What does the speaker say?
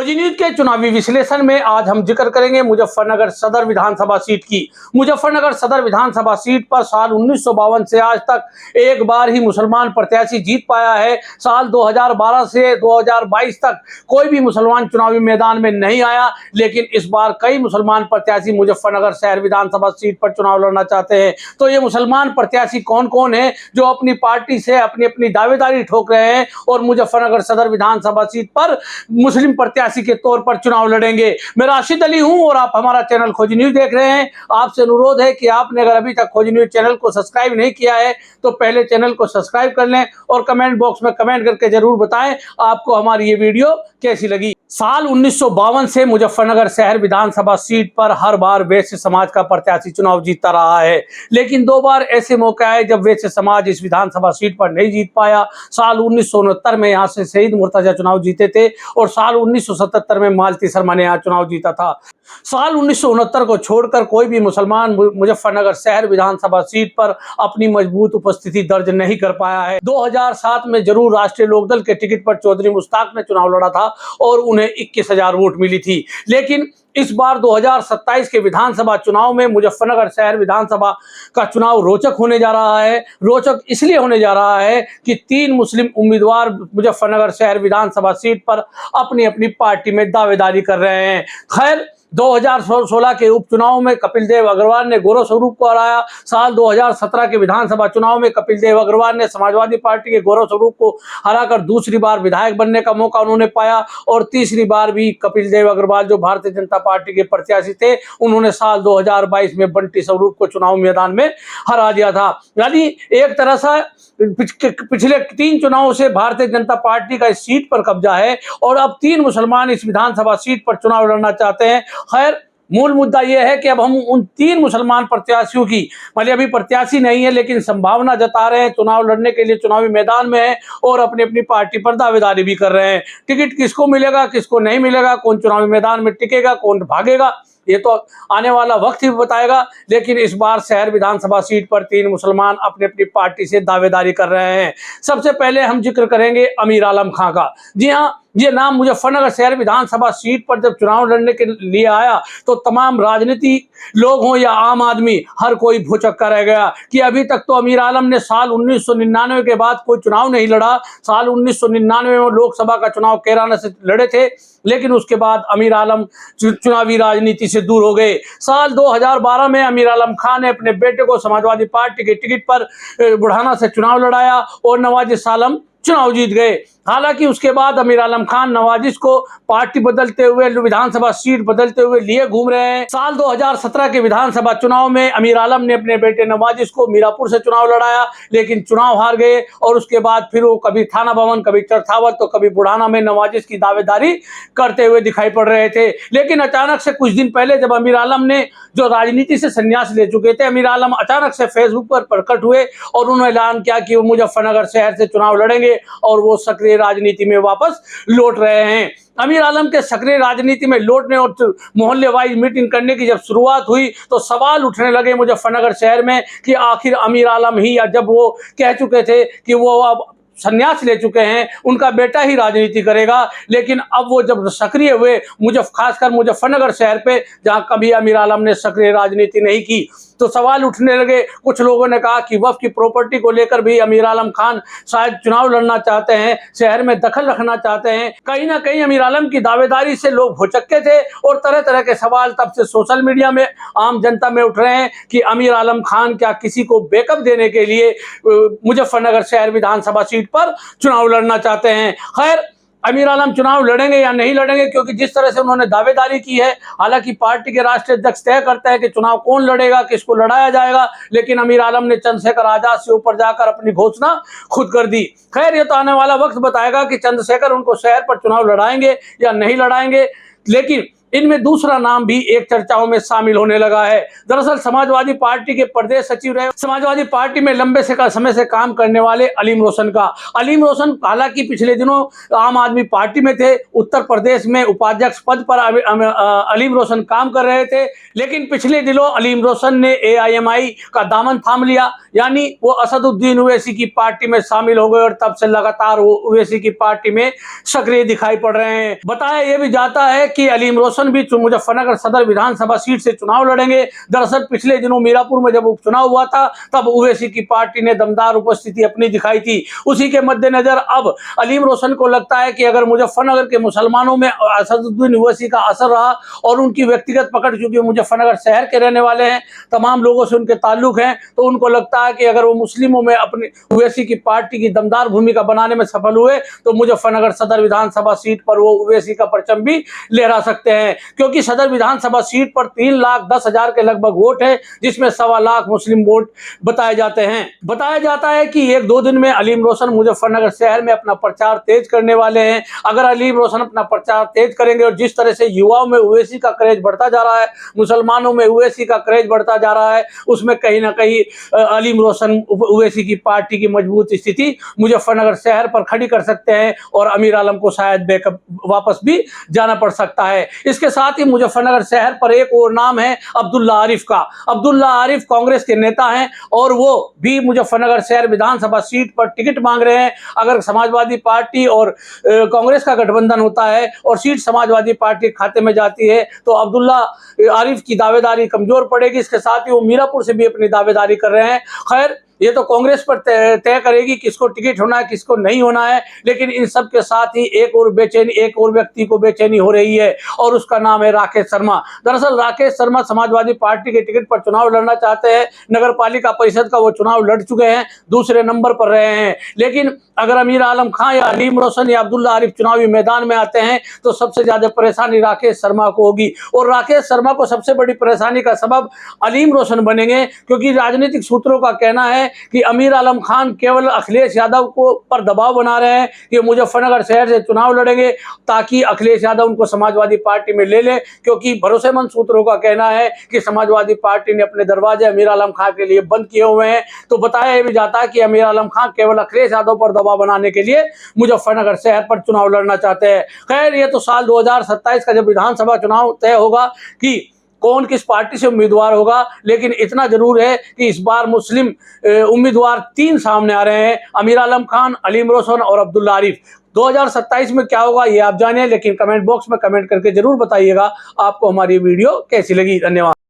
खोजी न्यूज के चुनावी विश्लेषण में आज हम जिक्र करेंगे मुजफ्फरनगर सदर विधानसभा सीट की। मुजफ्फरनगर सदर विधानसभा सीट पर साल 1952 से आज तक एक बार ही मुसलमान प्रत्याशी जीत पाया है। साल 2012 से 2022 तक कोई भी मुसलमान चुनावी मैदान में नहीं आया, लेकिन इस बार कई मुसलमान प्रत्याशी मुजफ्फरनगर शहर विधानसभा सीट पर चुनाव लड़ना चाहते हैं। तो ये मुसलमान प्रत्याशी कौन कौन है जो अपनी पार्टी से अपनी अपनी दावेदारी ठोक रहे हैं और मुजफ्फरनगर सदर विधानसभा सीट पर मुस्लिम प्रत्याशी के तौर पर चुनाव लड़ेंगे। मैं राशिद अली हूं और आप हमारा चैनल खोजी न्यूज देख रहे हैं। आपसे अनुरोध है कि आपने अगर अभी तक खोजी न्यूज चैनल को सब्सक्राइब नहीं किया है तो पहले चैनल को सब्सक्राइब कर लें और कमेंट बॉक्स में कमेंट करके जरूर बताएं आपको हमारी ये वीडियो कैसी लगी। साल 1952 से मुजफ्फरनगर शहर विधानसभा सीट पर हर बार वैश्य समाज का प्रत्याशी चुनाव जीतता रहा है, लेकिन दो बार ऐसे मौके आए जब वैश्य समाज इस विधानसभा सीट पर नहीं जीत पाया। साल 1969 में यहाँ से शहीद मुर्तजा चुनाव जीते थे और साल 1977 में मालती शर्मा ने यहाँ चुनाव जीता था। साल 1969 को छोड़कर कोई भी मुसलमान मुजफ्फरनगर शहर विधानसभा सीट पर अपनी मजबूत उपस्थिति दर्ज नहीं कर पाया है। 2007 में जरूर राष्ट्रीय लोकदल के टिकट पर चौधरी मुश्ताक ने चुनाव लड़ा था और उन्हें 21,000 वोट मिली थी, लेकिन इस बार 2027 के विधानसभा चुनाव में मुजफ्फरनगर शहर विधानसभा का चुनाव रोचक होने जा रहा है। रोचक इसलिए होने जा रहा है कि 3 मुस्लिम उम्मीदवार मुजफ्फरनगर शहर विधानसभा सीट पर अपनी अपनी पार्टी में दावेदारी कर रहे हैं। खैर, 2016 के उपचुनाव में कपिल देव अग्रवाल ने गौरव स्वरूप को हराया। साल 2017 के विधानसभा चुनाव में कपिल देव अग्रवाल ने समाजवादी पार्टी के गौरव स्वरूप को हराकर दूसरी बार विधायक बनने का मौका उन्होंने पाया और तीसरी बार भी कपिल देव अग्रवाल जो भारतीय जनता पार्टी के प्रत्याशी थे, उन्होंने साल 2022 में बंटी स्वरूप को चुनाव मैदान में हरा दिया था। यानी एक तरह से पिछले 3 चुनावों से भारतीय जनता पार्टी का इस सीट पर कब्जा है और अब 3 मुसलमान इस विधानसभा सीट पर चुनाव लड़ना चाहते हैं। खैर, मूल मुद्दा यह है कि अब हम उन 3 मुसलमान प्रत्याशियों की, मतलब अभी प्रत्याशी नहीं है लेकिन संभावना जता रहे हैं, चुनाव लड़ने के लिए चुनावी मैदान में है और अपनी अपनी पार्टी पर दावेदारी भी कर रहे हैं। टिकट किसको मिलेगा किसको नहीं मिलेगा, कौन चुनावी मैदान में टिकेगा कौन भागेगा, ये तो आने वाला वक्त ही बताएगा। लेकिन इस बार शहर विधानसभा सीट पर 3 मुसलमान अपनी अपनी पार्टी से दावेदारी कर रहे हैं। सबसे पहले हम जिक्र करेंगे अमीर आलम खां का। जी हाँ, ये नाम मुजफ्फरनगर शहर विधानसभा सीट पर जब चुनाव लड़ने के लिए आया तो तमाम राजनीति लोग हों या आम आदमी, हर कोई भौचक्का रह गया कि अभी तक तो अमीर आलम ने साल 1999 के बाद कोई चुनाव नहीं लड़ा। साल 1999 में लोकसभा का चुनाव कैराना से लड़े थे, लेकिन उसके बाद अमीर आलम चुनावी राजनीति से दूर हो गए। साल 2012 में अमीर आलम खान ने अपने बेटे को समाजवादी पार्टी के टिकट पर बुढ़ाना से चुनाव लड़ाया और नवाजिश आलम चुनाव जीत गए। हालांकि उसके बाद अमीर आलम खान नवाजिश को पार्टी बदलते हुए, विधानसभा सीट बदलते हुए लिए घूम रहे हैं। साल 2017 के विधानसभा चुनाव में अमीर आलम ने अपने बेटे नवाजिश को मीरापुर से चुनाव लड़ाया, लेकिन चुनाव हार गए और उसके बाद फिर वो कभी थाना भवन, कभी चरथावत तो कभी बुढ़ाना में नवाजिश की दावेदारी करते हुए दिखाई पड़ रहे थे। लेकिन अचानक से कुछ दिन पहले जब अमीर आलम ने जो राजनीति से संन्यास ले चुके थे, अमीर आलम अचानक से फेसबुक पर प्रकट हुए और उन्होंने ऐलान किया कि वो मुजफ्फरनगर शहर से चुनाव लड़ेंगे और वो सक्रिय राजनीति में वापस लौट रहे हैं। अमीर आलम के सक्रिय राजनीति में लौटने और मोहल्ले वाइज मीटिंग करने की जब शुरुआत हुई तो सवाल उठने लगे मुजफ्फरनगर शहर में कि आखिर अमीर आलम ही, या जब वो कह चुके थे कि वो अब संन्यास ले चुके हैं, उनका बेटा ही राजनीति करेगा, लेकिन अब वो जब सक्रिय हुए खासकर मुजफ्फरनगर शहर पे जहां कभी अमीर आलम ने सक्रिय राजनीति नहीं की, तो सवाल उठने लगे। कुछ लोगों ने कहा कि वक्फ की प्रॉपर्टी को लेकर भी अमीर आलम खान शायद चुनाव लड़ना चाहते हैं, शहर में दखल रखना चाहते हैं। कहीं ना कहीं अमीर आलम की दावेदारी से लोग भौचक्के थे और तरह तरह के सवाल तब से सोशल मीडिया में, आम जनता में उठ रहे हैं कि अमीर आलम खान क्या किसी को बैकअप देने के लिए मुजफ्फरनगर शहर विधानसभा सीट पर चुनाव लड़ना चाहते हैं। खैर, अमीर आलम चुनाव लड़ेंगे या नहीं लड़ेंगे, क्योंकि जिस तरह से उन्होंने दावेदारी की है, हालांकि पार्टी के राष्ट्रीय अध्यक्ष तय करते हैं कि चुनाव कौन लड़ेगा, किसको लड़ाया जाएगा, लेकिन अमीर आलम ने चंद्रशेखर आजाद से ऊपर जाकर अपनी घोषणा खुद कर दी। खैर, ये तो आने वाला वक्त बताएगा कि चंद्रशेखर उनको शहर पर चुनाव लड़ाएंगे या नहीं लड़ाएंगे, लेकिन इनमें दूसरा नाम भी एक चर्चाओं में शामिल होने लगा है। दरअसल समाजवादी पार्टी के प्रदेश सचिव रहे समाजवादी पार्टी में लंबे समय से काम करने वाले अलीम रोशन का। अलीम रोशन हालांकि पिछले दिनों आम आदमी पार्टी में थे, उत्तर प्रदेश में उपाध्यक्ष पद पर अलीम रोशन काम कर रहे थे, लेकिन पिछले दिनों अलीम रोशन ने एआईएमआई का दामन थाम लिया, यानी वो असदुद्दीन ओवैसी की पार्टी में शामिल हो गए और तब से लगातार वो ओवैसी की पार्टी में सक्रिय दिखाई पड़ रहे हैं। बताया यह भी जाता है कि अलीम रोशन भी मुजफ्फरनगर सदर विधानसभा सीट से चुनाव लड़ेंगे। दरअसल पिछले दिनों मीरापुर में जब उपचुनाव हुआ था तब ओवैसी की पार्टी ने दमदार उपस्थिति अपनी दिखाई थी। उसी के मद्देनजर अब अलीम रोशन को लगता है कि अगर मुजफ्फरनगर के मुसलमानों में असदुद्दीन ओवैसी का असर रहा और उनकी व्यक्तिगत पकड़, चूंकि मुजफ्फरनगर शहर के रहने वाले हैं, तमाम लोगों से उनके ताल्लुक हैं, तो उनको लगता है कि अगर वो मुस्लिमों में अपनी ओवैसी की पार्टी की दमदार भूमिका बनाने में सफल हुए तो मुजफ्फरनगर सदर विधानसभा सीट पर वो ओवैसी का परचम भी लहरा सकते हैं, क्योंकि सदर विधानसभा सीट पर 3,10,000 के लगभग वोट है, जिसमें 1.25 लाख मुस्लिम वोट बताए जाते हैं। बताया जाता है कि 1-2 दिन में अलीम रोशन मुजफ्फरनगर शहर में अपना प्रचार तेज करने वाले हैं। अगर अलीम रोशन अपना प्रचार तेज करेंगे और जिस तरह से युवाओं में ओवैसी का क्रेज बढ़ता जा रहा है, मुसलमानों में ओवैसी का क्रेज बढ़ता जा रहा है, उसमें कहीं ना कहीं अलीम रोशन ओवैसी की पार्टी की मजबूत स्थिति मुजफ्फरनगर शहर पर खड़ी कर सकते हैं और अमीर आलम को शायद बैकअप वापस भी जाना पड़ सकता है। इसके साथ ही मुजफ्फरनगर शहर पर एक और नाम है अब्दुल्ला आरिफ का। अब्दुल्ला आरिफ कांग्रेस के नेता हैं और वो भी मुजफ्फरनगर शहर विधानसभा सीट पर टिकट मांग रहे हैं। अगर समाजवादी पार्टी और कांग्रेस का गठबंधन होता है और सीट समाजवादी पार्टी खाते में जाती है तो अब्दुल्ला आरिफ की दावेदारी कमजोर पड़ेगी। इसके साथ ही वो मीरापुर से भी अपनी दावेदारी कर रहे हैं। खैर, ये तो कांग्रेस पर तय करेगी किसको टिकट होना है, किसको नहीं होना है, लेकिन इन सब के साथ ही एक और व्यक्ति को बेचैनी हो रही है और उसका नाम है राकेश शर्मा। दरअसल राकेश शर्मा समाजवादी पार्टी के टिकट पर चुनाव लड़ना चाहते हैं। नगर पालिका परिषद का वो चुनाव लड़ चुके हैं, दूसरे नंबर पर रहे हैं, लेकिन अगर अमीर आलम खां या अलीम रोशन या अब्दुल्ला आरिफ चुनावी मैदान में आते हैं तो सबसे ज्यादा परेशानी राकेश शर्मा को होगी और राकेश शर्मा को सबसे बड़ी परेशानी का सबब अलीम रोशन बनेंगे, क्योंकि राजनीतिक सूत्रों का कहना है कि अमीर आलम खान केवल अखिलेश यादव को पर दबाव बना रहे हैं कि मुजफ्फरनगर शहर से चुनाव लड़ेंगे ताकि अखिलेश यादव उनको समाजवादी पार्टी में ले ले, क्योंकि भरोसेमंद सूत्रों का कहना है कि समाजवादी पार्टी ने अपने दरवाजे अमीर आलम खान के लिए बंद किए हुए हैं। तो बताया भी जाता है कि अमीर आलम खान केवल अखिलेश यादव पर दबाव बनाने के लिए मुजफ्फरनगर शहर पर चुनाव लड़ना चाहते हैं। खैर, ये तो साल 2027 का जब विधानसभा चुनाव तय होगा कि कौन किस पार्टी से उम्मीदवार होगा, लेकिन इतना जरूर है कि इस बार मुस्लिम उम्मीदवार 3 सामने आ रहे हैं, अमीर आलम खान, अलीम रोशन और अब्दुल्ला आरिफ। 2027 में क्या होगा ये आप जानिए, लेकिन कमेंट बॉक्स में कमेंट करके जरूर बताइएगा आपको हमारी वीडियो कैसी लगी। धन्यवाद।